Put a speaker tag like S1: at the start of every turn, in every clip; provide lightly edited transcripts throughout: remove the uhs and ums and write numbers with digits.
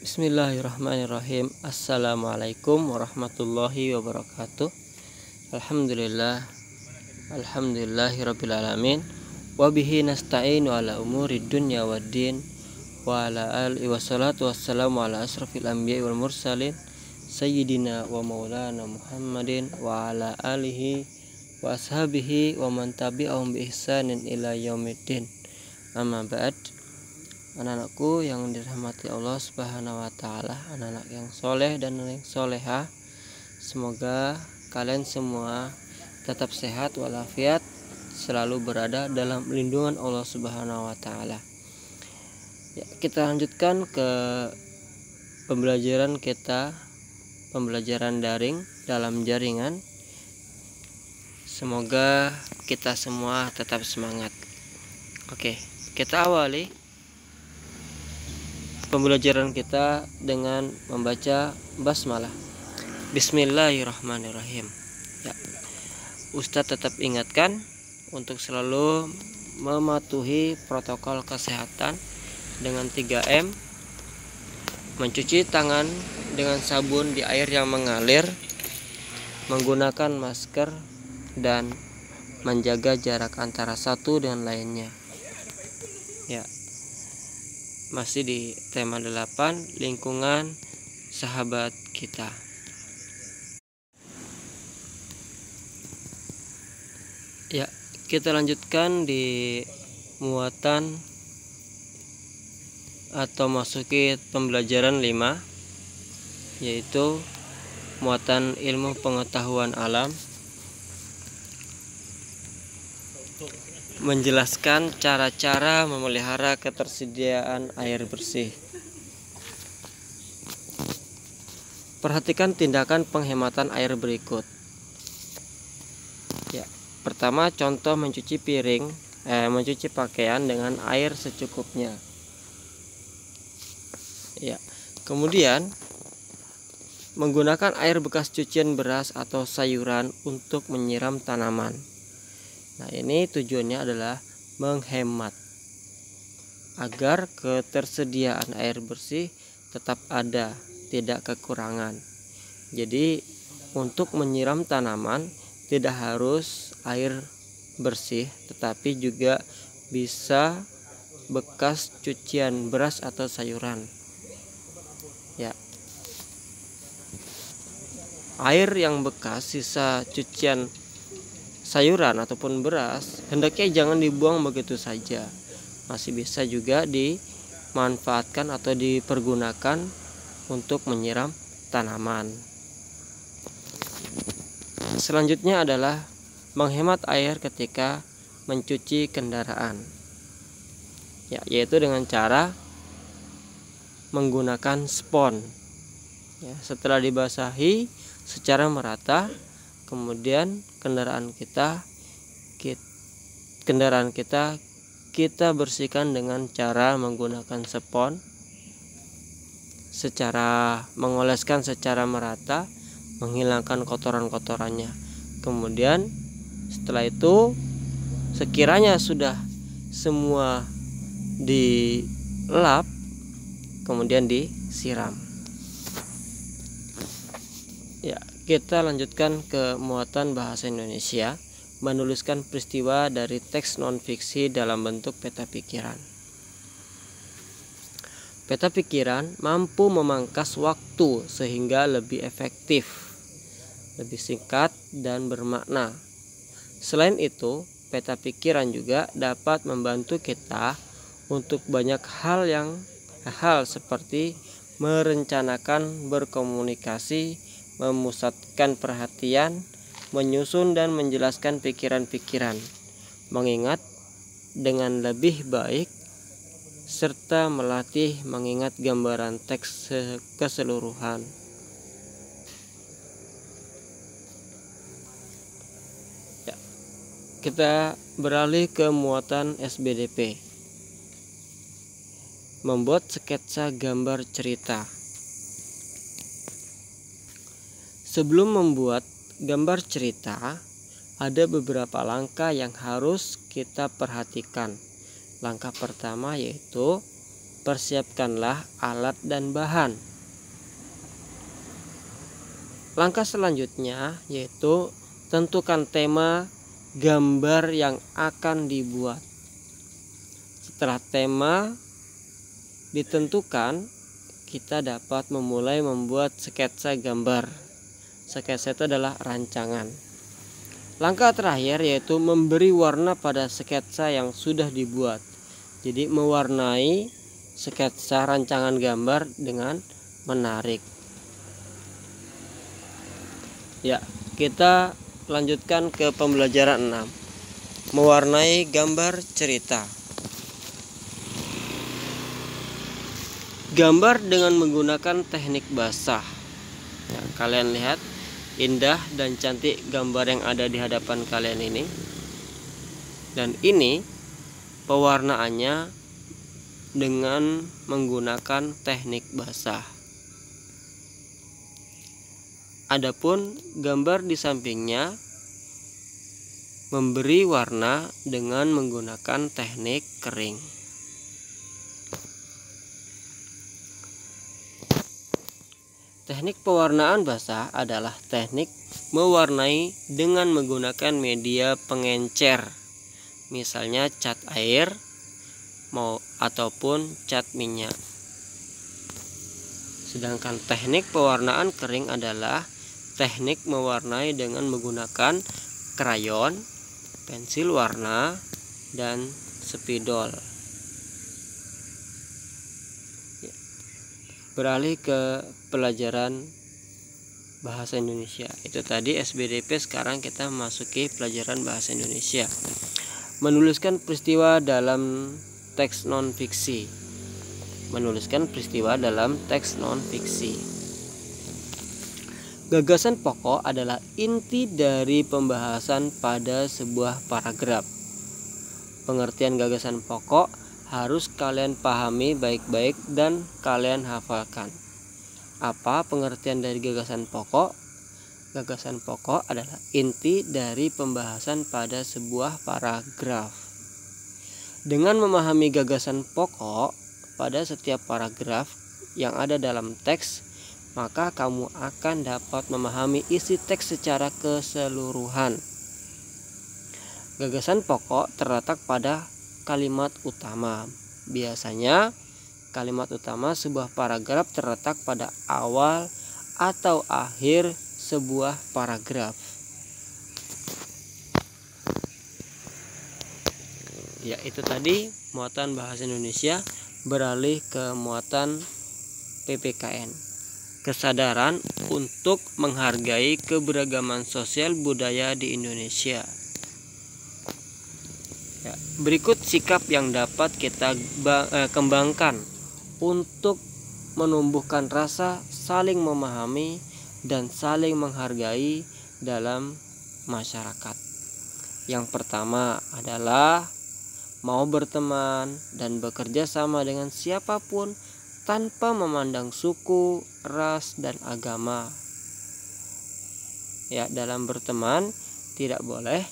S1: Bismillahirrahmanirrahim. Assalamualaikum warahmatullahi wabarakatuh. Alhamdulillahirabbil alamin. Wa bihi nasta'inu ala umuri dunya waddin. Wa ala alihi wassalatu wassalamu ala asrafil anbiya'i wal mursalin sayyidina wa maulana Muhammadin wa ala alihi wa ashabihi wa man tabi'ahum bi ihsanin ila yaumiddin. Amma ba'd. Anak-anakku yang dirahmati Allah Subhanahu wa taala, anak-anak yang soleh dan yang soleha, semoga kalian semua tetap sehat walafiat, selalu berada dalam lindungan Allah Subhanahu wa taala. Ya, kita lanjutkan ke pembelajaran kita, pembelajaran daring dalam jaringan. Semoga kita semua tetap semangat. Oke, kita awali pembelajaran kita dengan membaca basmalah. Bismillahirrahmanirrahim. Ya. Ustadz tetap ingatkan untuk selalu mematuhi protokol kesehatan dengan 3M, mencuci tangan dengan sabun di air yang mengalir, menggunakan masker, dan menjaga jarak antara satu dengan lainnya. Ya. Masih di tema 8, lingkungan sahabat kita. Ya, kita lanjutkan di muatan atau masuki pembelajaran 5, yaitu muatan ilmu pengetahuan alam, menjelaskan cara-cara memelihara ketersediaan air bersih. Perhatikan tindakan penghematan air berikut. Ya, pertama, contoh mencuci mencuci pakaian dengan air secukupnya. Ya, kemudian menggunakan air bekas cucian beras atau sayuran untuk menyiram tanaman. Nah, ini tujuannya adalah menghemat agar ketersediaan air bersih tetap ada, tidak kekurangan. Jadi untuk menyiram tanaman tidak harus air bersih, tetapi juga bisa bekas cucian beras atau sayuran. Ya. Air yang bekas sisa cucian sayuran ataupun beras hendaknya jangan dibuang begitu saja, masih bisa juga dimanfaatkan atau dipergunakan untuk menyiram tanaman. Selanjutnya adalah menghemat air ketika mencuci kendaraan, ya, yaitu dengan cara menggunakan spons. Ya, setelah dibasahi secara merata, kemudian kendaraan kita bersihkan dengan cara menggunakan spons, secara mengoleskan secara merata, menghilangkan kotoran-kotorannya. Kemudian setelah itu, sekiranya sudah semua dilap, kemudian disiram. Ya, kita lanjutkan ke muatan bahasa Indonesia, menuliskan peristiwa dari teks non-fiksi dalam bentuk peta pikiran. Peta pikiran mampu memangkas waktu sehingga lebih efektif, lebih singkat dan bermakna. Selain itu, peta pikiran juga dapat membantu kita untuk banyak hal seperti merencanakan, berkomunikasi, memusatkan perhatian, menyusun dan menjelaskan pikiran-pikiran, mengingat dengan lebih baik, serta melatih mengingat gambaran teks keseluruhan. Ya, kita beralih ke muatan SBDP. Membuat sketsa gambar cerita. Sebelum membuat gambar cerita, ada beberapa langkah yang harus kita perhatikan. Langkah pertama yaitu persiapkanlah alat dan bahan. Langkah selanjutnya yaitu tentukan tema gambar yang akan dibuat. Setelah tema ditentukan, kita dapat memulai membuat sketsa gambar. Sketsa itu adalah rancangan. Langkah terakhir yaitu memberi warna pada sketsa yang sudah dibuat. Jadi mewarnai sketsa rancangan gambar dengan menarik. Ya, kita lanjutkan ke pembelajaran 6. Mewarnai gambar cerita. Gambar dengan menggunakan teknik basah. Ya, kalian lihat indah dan cantik gambar yang ada di hadapan kalian ini. Dan ini pewarnaannya dengan menggunakan teknik basah. Adapun gambar di sampingnya memberi warna dengan menggunakan teknik kering. Teknik pewarnaan basah adalah teknik mewarnai dengan menggunakan media pengencer, misalnya cat air ataupun cat minyak. Sedangkan teknik pewarnaan kering adalah teknik mewarnai dengan menggunakan krayon, pensil warna, dan spidol. Beralih ke pelajaran bahasa Indonesia. Itu tadi SBDP, sekarang kita masuki pelajaran bahasa Indonesia. Menuliskan peristiwa dalam teks non-fiksi. Menuliskan peristiwa dalam teks non-fiksi. Gagasan pokok adalah inti dari pembahasan pada sebuah paragraf. Pengertian gagasan pokok harus kalian pahami baik-baik dan kalian hafalkan. Apa pengertian dari gagasan pokok? Gagasan pokok adalah inti dari pembahasan pada sebuah paragraf. Dengan memahami gagasan pokok pada setiap paragraf yang ada dalam teks, maka kamu akan dapat memahami isi teks secara keseluruhan. Gagasan pokok terletak pada kalimat utama. Biasanya kalimat utama sebuah paragraf terletak pada awal atau akhir sebuah paragraf. Ya, itu tadi muatan bahasa Indonesia. Beralih ke muatan PPKN. Kesadaran untuk menghargai keberagaman sosial budaya di Indonesia. Ya, berikut sikap yang dapat kita kembangkan untuk menumbuhkan rasa saling memahami dan saling menghargai dalam masyarakat. Yang pertama adalah mau berteman dan bekerja sama dengan siapapun tanpa memandang suku, ras, dan agama. Ya, dalam berteman tidak boleh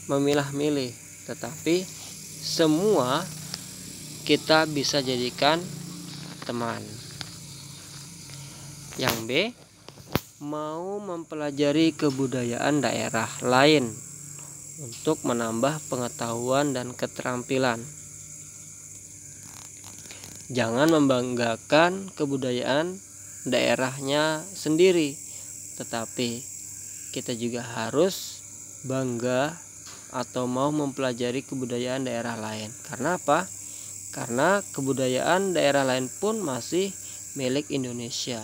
S1: memilah-milih, tetapi semua kita bisa jadikan teman. Yang B, mau mempelajari kebudayaan daerah lain untuk menambah pengetahuan dan keterampilan. Jangan membanggakan kebudayaan daerahnya sendiri, tetapi kita juga harus bangga atau mau mempelajari kebudayaan daerah lain. Karena apa? Karena kebudayaan daerah lain pun masih milik Indonesia.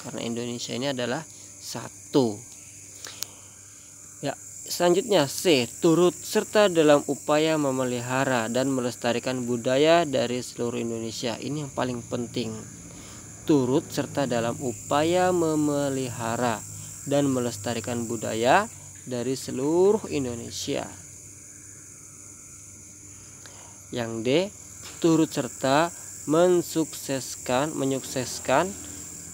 S1: Karena Indonesia ini adalah satu. Ya, selanjutnya C, turut serta dalam upaya memelihara dan melestarikan budaya dari seluruh Indonesia. Ini yang paling penting. Turut serta dalam upaya memelihara dan melestarikan budaya dari seluruh Indonesia. Yang D, turut serta menyukseskan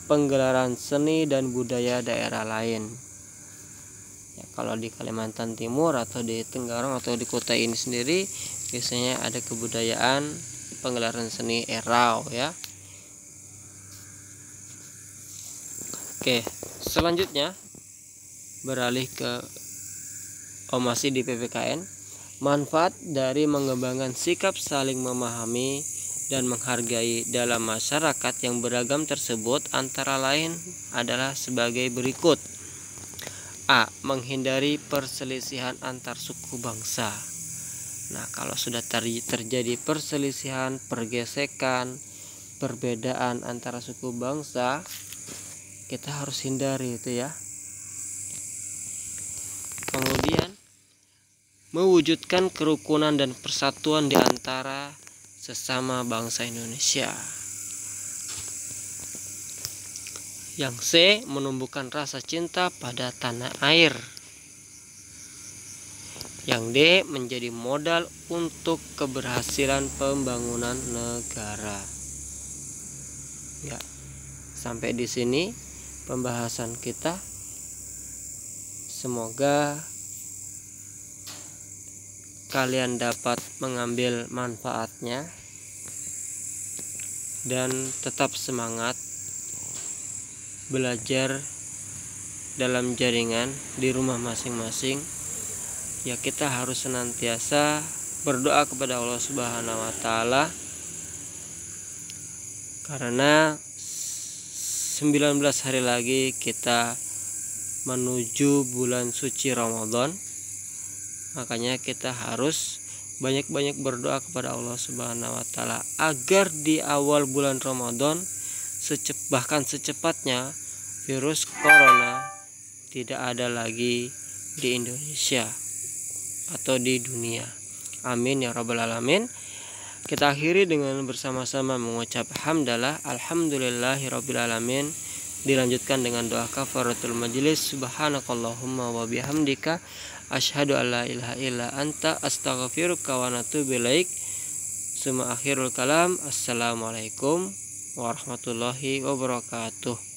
S1: penggelaran seni dan budaya daerah lain. Ya, kalau di Kalimantan Timur atau di Tenggarong atau di kota ini sendiri biasanya ada kebudayaan penggelaran seni erau ya. Oke, selanjutnya beralih ke masih di PPKN. Manfaat dari mengembangkan sikap saling memahami dan menghargai dalam masyarakat yang beragam tersebut antara lain adalah sebagai berikut. A. Menghindari perselisihan antar suku bangsa. Nah, kalau sudah terjadi perselisihan, pergesekan, perbedaan antara suku bangsa, kita harus hindari itu ya. Kemudian mewujudkan kerukunan dan persatuan di antara sesama bangsa Indonesia. Yang C. Menumbuhkan rasa cinta pada tanah air. Yang D. Menjadi modal untuk keberhasilan pembangunan negara. Ya, sampai di sini pembahasan kita. Semoga kalian dapat mengambil manfaatnya dan tetap semangat belajar dalam jaringan di rumah masing-masing. Ya, kita harus senantiasa berdoa kepada Allah Subhanahu wa taala, karena 19 hari lagi kita menuju bulan suci Ramadan. Makanya kita harus banyak-banyak berdoa kepada Allah Subhanahu wa taala agar di awal bulan Ramadan bahkan secepatnya virus corona tidak ada lagi di Indonesia atau di dunia. Amin ya rabbal alamin. Kita akhiri dengan bersama-sama mengucap hamdalah alhamdulillahirabbil alamin. Dilanjutkan dengan doa kafaratul majlis. Subhanakallahumma wa bihamdika asyhadu an la ilaha illa anta astaghfiruka wa atubu ilaik. Suma akhirul kalam. Assalamualaikum warahmatullahi wabarakatuh.